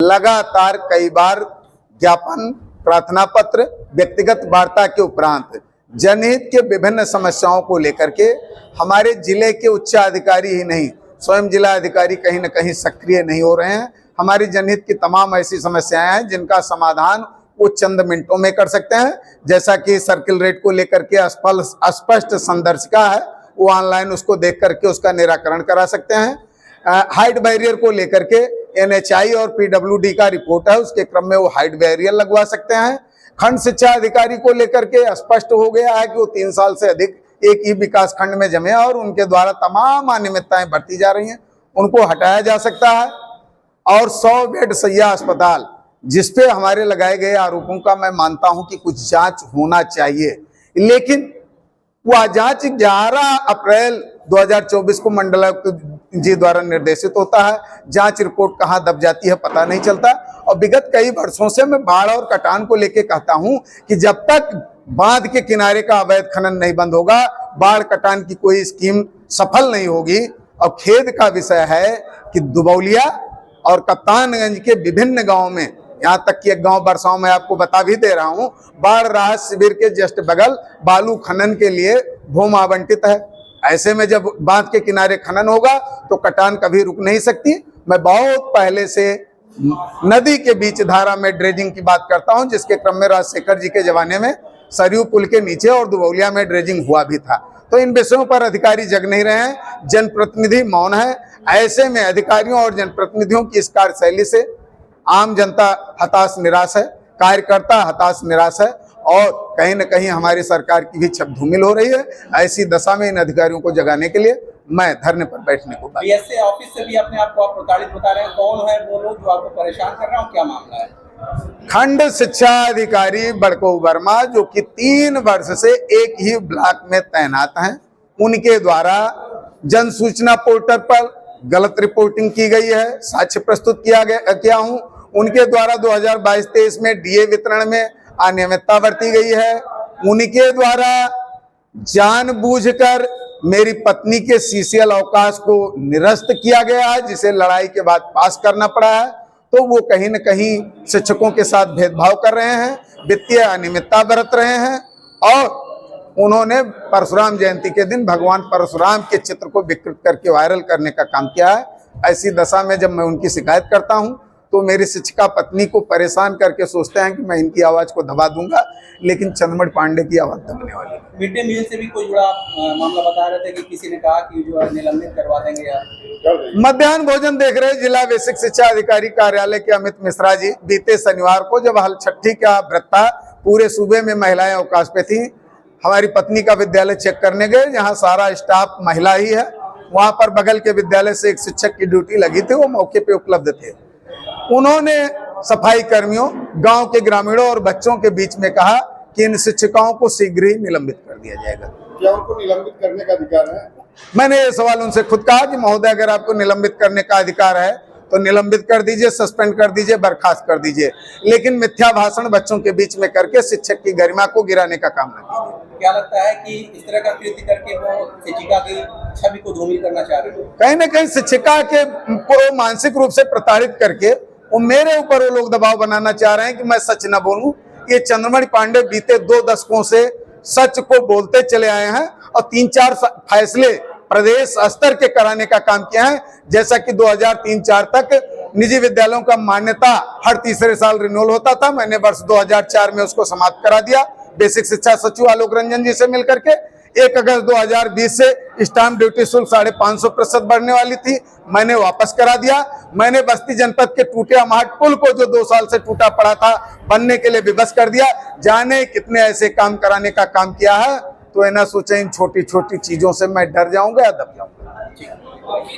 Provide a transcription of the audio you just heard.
लगातार कई बार ज्ञापन, प्रार्थना पत्र, व्यक्तिगत वार्ता के उपरांत जनहित के विभिन्न समस्याओं को लेकर के हमारे जिले के उच्च अधिकारी ही नहीं, स्वयं जिला अधिकारी कहीं न कहीं सक्रिय नहीं हो रहे हैं। हमारी जनहित की तमाम ऐसी समस्याएं हैं जिनका समाधान वो चंद मिनटों में कर सकते हैं। जैसा कि सर्किल रेट को लेकर के अस्पष्ट संदर्शिका है, वो ऑनलाइन उसको देख करके उसका निराकरण करा सकते हैं। हाइट बैरियर को लेकर के NHI और PWD का रिपोर्ट है, उसके क्रम में वो हाइट बैरियर लगवा सकते हैं। खंड शिक्षा अधिकारी को लेकर के स्पष्ट हो गया है कि वो 3 साल से अधिक एक ही विकास खंड में जमे और उनके द्वारा तमाम अनियमितताएं बढ़ती जा रही हैं, उनको हटाया जा सकता है। और 100 बेड सैया अस्पताल, जिसपे हमारे लगाए गए आरोपों का मैं मानता हूं कि कुछ जांच होना चाहिए, लेकिन वह जांच 11 अप्रैल 2024 को मंडलायुक्त जी द्वारा निर्देशित होता है। जांच रिपोर्ट कहां दब जाती है पता नहीं चलता। और विगत कई वर्षों से मैं बाढ़ और कटान को लेकर कहता हूं कि जब तक बांध के किनारे का अवैध खनन नहीं बंद होगा, बाढ़ कटान की कोई स्कीम सफल नहीं होगी। और खेद का विषय है कि दुबौलिया और कप्तानगंज के विभिन्न गांवों में, यहाँ तक कि एक गांव बरसाव में आपको बता भी दे रहा हूं, बाढ़ राहत शिविर के जस्ट बगल बालू खनन के लिए भूमि आवंटित है। ऐसे में जब बांध के किनारे खनन होगा तो कटान कभी रुक नहीं सकती। मैं बहुत पहले से नदी के बीच धारा में ड्रेजिंग की बात करता हूं, जिसके क्रम में राजशेखर जी के जमाने में सरयू पुल के नीचे और दुबौलिया में ड्रेजिंग हुआ भी था। तो इन विषयों पर अधिकारी जग नहीं रहे हैं, जनप्रतिनिधि मौन है। ऐसे में अधिकारियों और जनप्रतिनिधियों की इस कार्यशैली से आम जनता हताश निराश है, कार्यकर्ता हताश निराश है और कहीं न कहीं हमारी सरकार की भी छब धूमिल हो रही है। ऐसी दशा में इन अधिकारियों को जगाने के लिए मैं धरने पर बैठने को BSA ऑफिस से भी अपने आप को आप प्रताड़ित बता रहे हैं। कौन है वो लोग जो आपको परेशान कर रहे हैं, क्या मामला है? खंड शिक्षा अधिकारी बड़को वर्मा, जो कि 3 वर्ष से एक ही ब्लॉक में तैनात हैं, उनके द्वारा जन सूचना पोर्टल पर गलत रिपोर्टिंग की गई है, साक्ष्य प्रस्तुत किया हूं। उनके द्वारा 2022-23 में DA वितरण में अनियमितता बरती गई है। उनके द्वारा जानबूझकर मेरी पत्नी के CCL अवकाश को निरस्त किया गया है, जिसे लड़ाई के बाद पास करना पड़ा है। तो वो कहीं न कहीं शिक्षकों के साथ भेदभाव कर रहे हैं, वित्तीय अनियमितता बरत रहे हैं और उन्होंने परशुराम जयंती के दिन भगवान परशुराम के चित्र को विकृत करके वायरल करने का काम किया है। ऐसी दशा में जब मैं उनकी शिकायत करता हूं तो मेरी शिक्षिका पत्नी को परेशान करके सोचते हैं कि मैं इनकी आवाज को दबा दूंगा, लेकिन चंद्रमणि पांडे की आवाज दबने वाली है। मिड डे मील से भी कोई जुड़ा मामला बता रहे थे कि किसी ने कहा कि जो है निलंबित करवा देंगे यार। मध्याह्न भोजन देख रहे जिला बेसिक शिक्षा अधिकारी कार्यालय के अमित मिश्रा जी, बीते शनिवार को जब हलछठी का व्रत था, पूरे सूबे में महिलाएं अवकाश पे थी, हमारी पत्नी का विद्यालय चेक करने गए, जहां सारा स्टाफ महिला ही है। वहां पर बगल के विद्यालय से एक शिक्षक की ड्यूटी लगी थी, वो मौके पे उपलब्ध थे। उन्होंने सफाई कर्मियों, गांव के ग्रामीणों और बच्चों के बीच में कहा कि इन शिक्षिकाओं को शीघ्र ही निलंबित कर दिया जाएगा। क्या उनको निलंबित करने का अधिकार है? मैंने ये सवाल उनसे खुद कहा कि महोदय, अगर आपको निलंबित करने का अधिकार है तो निलंबित कर दीजिए, सस्पेंड कर दीजिए, बर्खास्त कर दीजिए, लेकिन मिथ्या भाषण बच्चों के बीच में करके शिक्षक की गरिमा को गिराने का काम न कीजिए। क्या लगता है कि इस तरह का कृत्य करके वो शिक्षिका की छवि को धूमिल करना चाह रहे हैं? कहीं न कहीं शिक्षिका को मानसिक रूप से प्रताड़ित करके वो मेरे ऊपर वो लोग दबाव बनाना चाह रहे हैं कि मैं सच न बोलूं। ये चंद्रमणि पांडे बीते 2 दशकों से सच को बोलते चले आए हैं और 3-4 फैसले प्रदेश स्तर के कराने का काम किया है। जैसा कि 2003-04 तक निजी विद्यालयों का मान्यता हर तीसरे साल रिन्यूअल होता था, मैंने वर्ष 2004 में उसको समाप्त करा दिया बेसिक शिक्षा सचिव आलोक रंजन जी से मिलकर के। 1 अगस्त 2020 से स्टाम्प ड्यूटी शुल्क 550% बढ़ने वाली थी, मैंने वापस करा दिया। मैंने बस्ती जनपद के टूटे अमाहट पुल को, जो 2 साल से टूटा पड़ा था, बनने के लिए विवश कर दिया। जाने कितने ऐसे काम कराने का काम किया है। तो ये ना सोचें इन छोटी छोटी चीजों से मैं डर जाऊंगा या दब जाऊंगा।